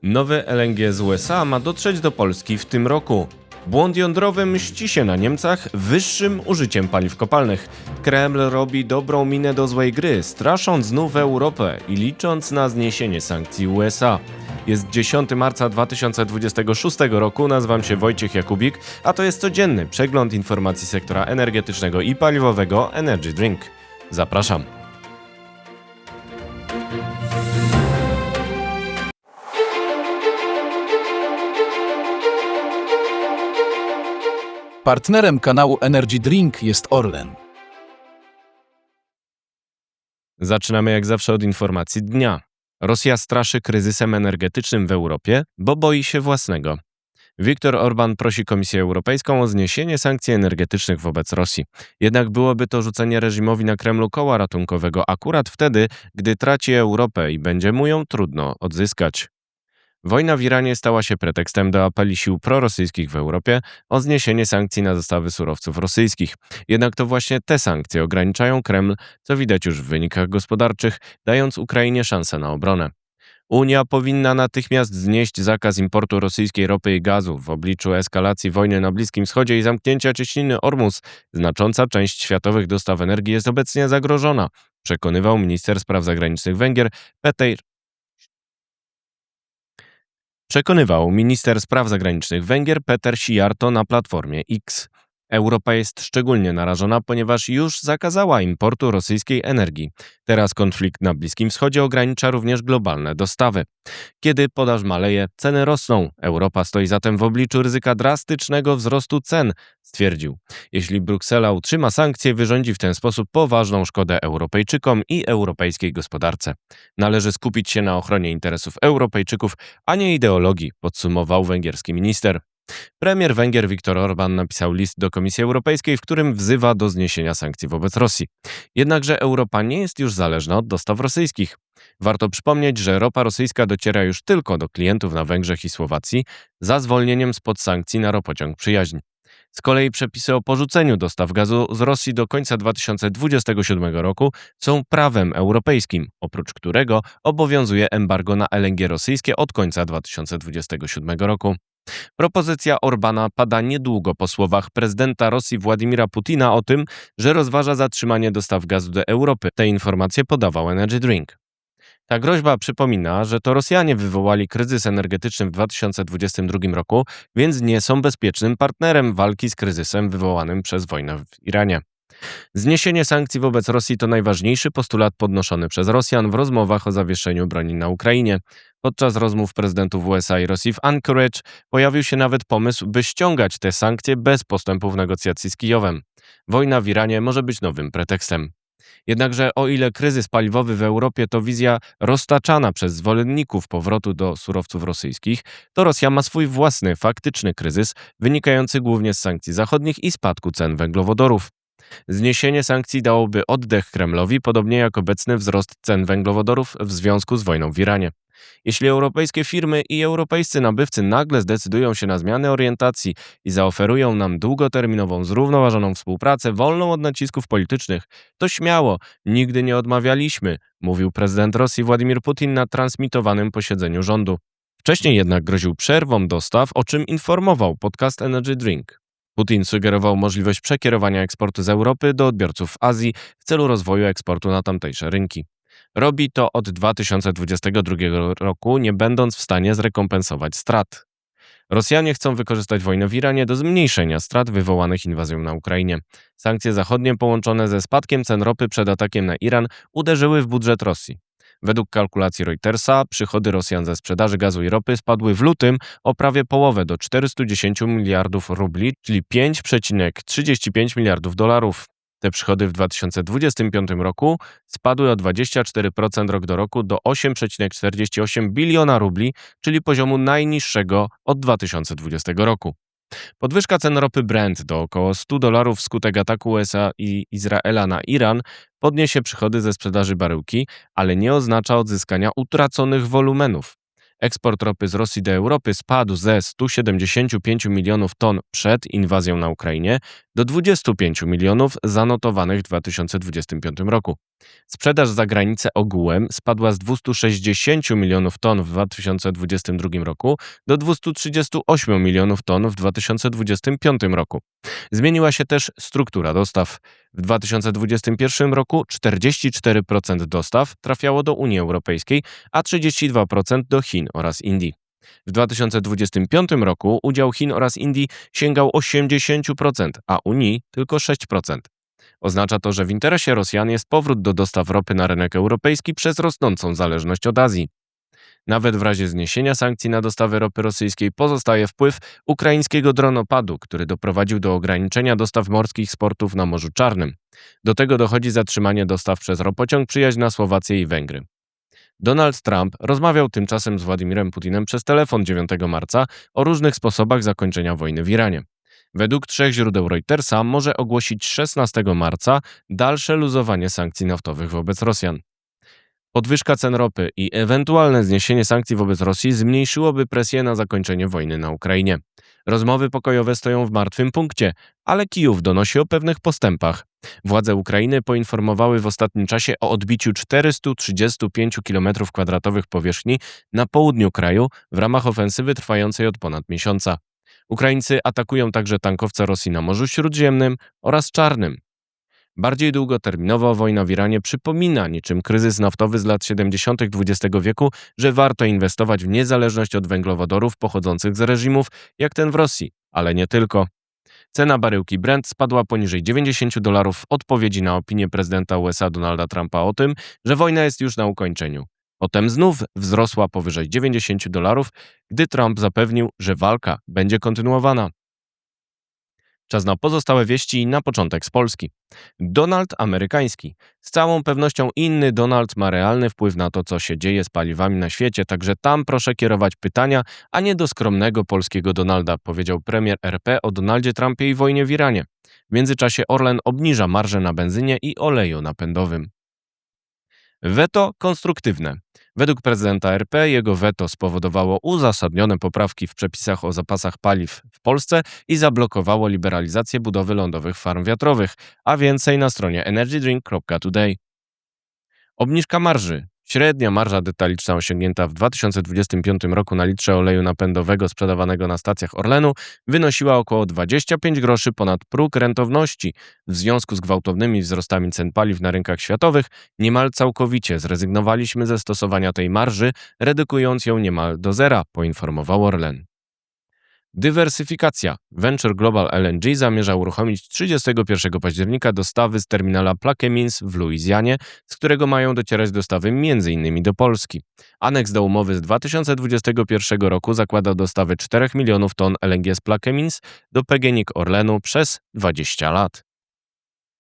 Nowy LNG z USA ma dotrzeć do Polski w tym roku. Błąd jądrowy mści się na Niemcach wyższym użyciem paliw kopalnych. Kreml robi dobrą minę do złej gry, strasząc znów Europę i licząc na zniesienie sankcji USA. Jest 10 marca 2026 roku, nazywam się Wojciech Jakubik, a to jest codzienny przegląd informacji sektora energetycznego i paliwowego Energy Drink. Zapraszam. Partnerem kanału Energy Drink jest Orlen. Zaczynamy jak zawsze od informacji dnia. Rosja straszy kryzysem energetycznym w Europie, bo boi się własnego. Viktor Orbán prosi Komisję Europejską o zniesienie sankcji energetycznych wobec Rosji. Jednak byłoby to rzucenie reżimowi na Kremlu koła ratunkowego akurat wtedy, gdy traci Europę i będzie mu ją trudno odzyskać. Wojna w Iranie stała się pretekstem do apeli sił prorosyjskich w Europie o zniesienie sankcji na dostawy surowców rosyjskich. Jednak to właśnie te sankcje ograniczają Kreml, co widać już w wynikach gospodarczych, dając Ukrainie szansę na obronę. Unia powinna natychmiast znieść zakaz importu rosyjskiej ropy i gazu w obliczu eskalacji wojny na Bliskim Wschodzie i zamknięcia cieśniny Ormus. Znacząca część światowych dostaw energii jest obecnie zagrożona, przekonywał minister spraw zagranicznych Węgier Péter Szijjártó na platformie X. Europa jest szczególnie narażona, ponieważ już zakazała importu rosyjskiej energii. Teraz konflikt na Bliskim Wschodzie ogranicza również globalne dostawy. Kiedy podaż maleje, ceny rosną. Europa stoi zatem w obliczu ryzyka drastycznego wzrostu cen, stwierdził. Jeśli Bruksela utrzyma sankcje, wyrządzi w ten sposób poważną szkodę Europejczykom i europejskiej gospodarce. Należy skupić się na ochronie interesów Europejczyków, a nie ideologii, podsumował węgierski minister. Premier Węgier Viktor Orbán napisał list do Komisji Europejskiej, w którym wzywa do zniesienia sankcji wobec Rosji. Jednakże Europa nie jest już zależna od dostaw rosyjskich. Warto przypomnieć, że ropa rosyjska dociera już tylko do klientów na Węgrzech i Słowacji za zwolnieniem spod sankcji na ropociąg Przyjaźń. Z kolei przepisy o porzuceniu dostaw gazu z Rosji do końca 2027 roku są prawem europejskim, oprócz którego obowiązuje embargo na LNG rosyjskie od końca 2027 roku. Propozycja Orbána pada niedługo po słowach prezydenta Rosji Władimira Putina o tym, że rozważa zatrzymanie dostaw gazu do Europy. Te informacje podawał Energy Drink. Ta groźba przypomina, że to Rosjanie wywołali kryzys energetyczny w 2022 roku, więc nie są bezpiecznym partnerem walki z kryzysem wywołanym przez wojnę w Iranie. Zniesienie sankcji wobec Rosji to najważniejszy postulat podnoszony przez Rosjan w rozmowach o zawieszeniu broni na Ukrainie. Podczas rozmów prezydentów USA i Rosji w Anchorage pojawił się nawet pomysł, by ściągać te sankcje bez postępów negocjacji z Kijowem. Wojna w Iranie może być nowym pretekstem. Jednakże o ile kryzys paliwowy w Europie to wizja roztaczana przez zwolenników powrotu do surowców rosyjskich, to Rosja ma swój własny, faktyczny kryzys, wynikający głównie z sankcji zachodnich i spadku cen węglowodorów. Zniesienie sankcji dałoby oddech Kremlowi, podobnie jak obecny wzrost cen węglowodorów w związku z wojną w Iranie. Jeśli europejskie firmy i europejscy nabywcy nagle zdecydują się na zmianę orientacji i zaoferują nam długoterminową, zrównoważoną współpracę, wolną od nacisków politycznych, to śmiało, nigdy nie odmawialiśmy, mówił prezydent Rosji Władimir Putin na transmitowanym posiedzeniu rządu. Wcześniej jednak groził przerwą dostaw, o czym informował podcast Energy Drink. Putin sugerował możliwość przekierowania eksportu z Europy do odbiorców w Azji w celu rozwoju eksportu na tamtejsze rynki. Robi to od 2022 roku, nie będąc w stanie zrekompensować strat. Rosjanie chcą wykorzystać wojnę w Iranie do zmniejszenia strat wywołanych inwazją na Ukrainie. Sankcje zachodnie połączone ze spadkiem cen ropy przed atakiem na Iran uderzyły w budżet Rosji. Według kalkulacji Reutersa przychody Rosjan ze sprzedaży gazu i ropy spadły w lutym o prawie połowę do 410 miliardów rubli, czyli 5,35 miliardów dolarów. Te przychody w 2025 roku spadły o 24% rok do roku do 8,48 biliona rubli, czyli poziomu najniższego od 2020 roku. Podwyżka cen ropy Brent do około $100 wskutek ataku USA i Izraela na Iran podniesie przychody ze sprzedaży baryłki, ale nie oznacza odzyskania utraconych wolumenów. Eksport ropy z Rosji do Europy spadł ze 175 milionów ton przed inwazją na Ukrainie do 25 milionów zanotowanych w 2025 roku. Sprzedaż za granicę ogółem spadła z 260 milionów ton w 2022 roku do 238 milionów ton w 2025 roku. Zmieniła się też struktura dostaw. W 2021 roku 44% dostaw trafiało do Unii Europejskiej, a 32% do Chin oraz Indii. W 2025 roku udział Chin oraz Indii sięgał 80%, a Unii tylko 6%. Oznacza to, że w interesie Rosjan jest powrót do dostaw ropy na rynek europejski przez rosnącą zależność od Azji. Nawet w razie zniesienia sankcji na dostawy ropy rosyjskiej pozostaje wpływ ukraińskiego dronopadu, który doprowadził do ograniczenia dostaw morskich z portów na Morzu Czarnym. Do tego dochodzi zatrzymanie dostaw przez ropociąg Przyjaźń na Słowację i Węgry. Donald Trump rozmawiał tymczasem z Władimirem Putinem przez telefon 9 marca o różnych sposobach zakończenia wojny w Iranie. Według 3 źródeł Reutersa może ogłosić 16 marca dalsze luzowanie sankcji naftowych wobec Rosjan. Podwyżka cen ropy i ewentualne zniesienie sankcji wobec Rosji zmniejszyłoby presję na zakończenie wojny na Ukrainie. Rozmowy pokojowe stoją w martwym punkcie, ale Kijów donosi o pewnych postępach. Władze Ukrainy poinformowały w ostatnim czasie o odbiciu 435 km² powierzchni na południu kraju w ramach ofensywy trwającej od ponad miesiąca. Ukraińcy atakują także tankowce Rosji na Morzu Śródziemnym oraz Czarnym. Bardziej długoterminowo wojna w Iranie przypomina, niczym kryzys naftowy z lat 70. XX wieku, że warto inwestować w niezależność od węglowodorów pochodzących z reżimów jak ten w Rosji, ale nie tylko. Cena baryłki Brent spadła poniżej $90 w odpowiedzi na opinię prezydenta USA Donalda Trumpa o tym, że wojna jest już na ukończeniu. Potem znów wzrosła powyżej $90, gdy Trump zapewnił, że walka będzie kontynuowana. Czas na pozostałe wieści na początek z Polski. Donald amerykański. Z całą pewnością inny Donald ma realny wpływ na to, co się dzieje z paliwami na świecie, także tam proszę kierować pytania, a nie do skromnego polskiego Donalda, powiedział premier RP o Donaldzie Trumpie i wojnie w Iranie. W międzyczasie Orlen obniża marżę na benzynie i oleju napędowym. Weto konstruktywne. Według prezydenta RP jego weto spowodowało uzasadnione poprawki w przepisach o zapasach paliw w Polsce i zablokowało liberalizację budowy lądowych farm wiatrowych, a więcej na stronie energydrink.today. Obniżka marży. Średnia marża detaliczna osiągnięta w 2025 roku na litrze oleju napędowego sprzedawanego na stacjach Orlenu wynosiła około 25 groszy ponad próg rentowności. W związku z gwałtownymi wzrostami cen paliw na rynkach światowych niemal całkowicie zrezygnowaliśmy ze stosowania tej marży, redukując ją niemal do zera, poinformował Orlen. Dywersyfikacja. Venture Global LNG zamierza uruchomić 31 października dostawy z terminala Plaquemines w Luizjanie, z którego mają docierać dostawy m.in. do Polski. Aneks do umowy z 2021 roku zakłada dostawy 4 milionów ton LNG z Plaquemines do PGNiG Orlenu przez 20 lat.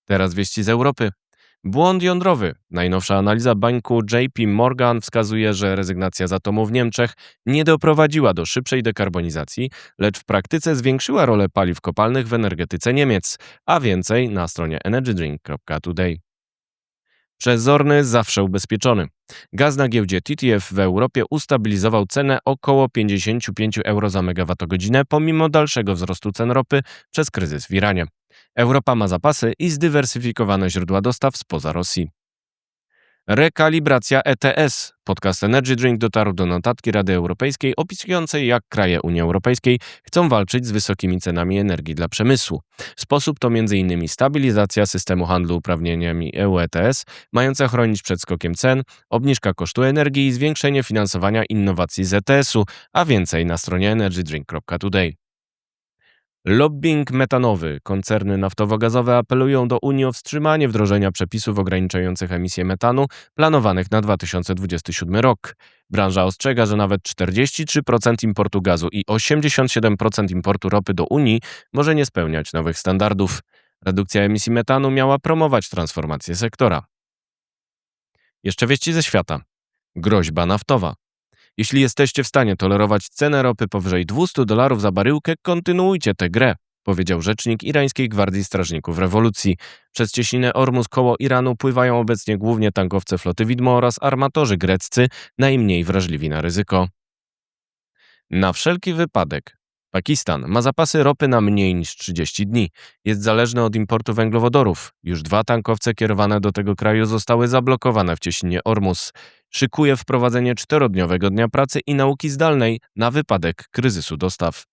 Teraz wieści z Europy. Błąd jądrowy. Najnowsza analiza banku JP Morgan wskazuje, że rezygnacja z atomu w Niemczech nie doprowadziła do szybszej dekarbonizacji, lecz w praktyce zwiększyła rolę paliw kopalnych w energetyce Niemiec, a więcej na stronie energydrink.today. Przezorny, zawsze ubezpieczony. Gaz na giełdzie TTF w Europie ustabilizował cenę około 55 euro za megawattogodzinę pomimo dalszego wzrostu cen ropy przez kryzys w Iranie. Europa ma zapasy i zdywersyfikowane źródła dostaw spoza Rosji. Rekalibracja ETS. Podcast Energy Drink dotarł do notatki Rady Europejskiej opisującej, jak kraje Unii Europejskiej chcą walczyć z wysokimi cenami energii dla przemysłu. Sposób to m.in. stabilizacja systemu handlu uprawnieniami EU ETS, mająca chronić przed skokiem cen, obniżka kosztu energii i zwiększenie finansowania innowacji z ETS-u, a więcej na stronie energydrink.today. Lobbying metanowy. Koncerny naftowo-gazowe apelują do Unii o wstrzymanie wdrożenia przepisów ograniczających emisję metanu planowanych na 2027 rok. Branża ostrzega, że nawet 43% importu gazu i 87% importu ropy do Unii może nie spełniać nowych standardów. Redukcja emisji metanu miała promować transformację sektora. Jeszcze wieści ze świata. Groźba naftowa. Jeśli jesteście w stanie tolerować cenę ropy powyżej $200 za baryłkę, kontynuujcie tę grę, powiedział rzecznik irańskiej Gwardii Strażników Rewolucji. Przez cieśninę Ormus koło Iranu pływają obecnie głównie tankowce floty widmo oraz armatorzy greccy, najmniej wrażliwi na ryzyko. Na wszelki wypadek. Pakistan ma zapasy ropy na mniej niż 30 dni. Jest zależny od importu węglowodorów. Już 2 tankowce kierowane do tego kraju zostały zablokowane w cieśninie Ormus. Szykuje wprowadzenie 4-dniowego dnia pracy i nauki zdalnej na wypadek kryzysu dostaw.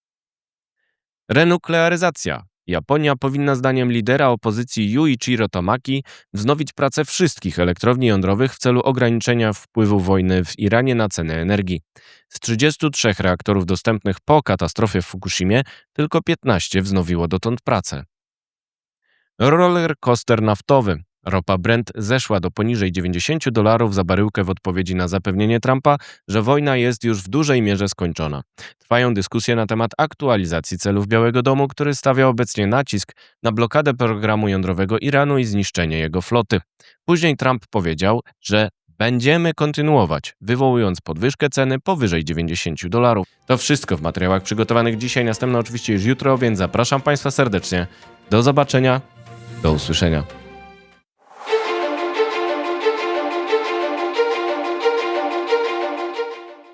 Renuklearyzacja. Japonia powinna zdaniem lidera opozycji Yuichiro Tamaki wznowić pracę wszystkich elektrowni jądrowych w celu ograniczenia wpływu wojny w Iranie na ceny energii. Z 33 reaktorów dostępnych po katastrofie w Fukushimie tylko 15 wznowiło dotąd pracę. Roller coaster naftowy. Ropa Brent zeszła do poniżej $90 za baryłkę w odpowiedzi na zapewnienie Trumpa, że wojna jest już w dużej mierze skończona. Trwają dyskusje na temat aktualizacji celów Białego Domu, który stawia obecnie nacisk na blokadę programu jądrowego Iranu i zniszczenie jego floty. Później Trump powiedział, że będziemy kontynuować, wywołując podwyżkę ceny powyżej $90. To wszystko w materiałach przygotowanych dzisiaj, następne oczywiście już jutro, więc zapraszam Państwa serdecznie. Do zobaczenia, do usłyszenia.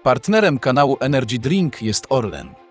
Partnerem kanału Energy Drink jest Orlen.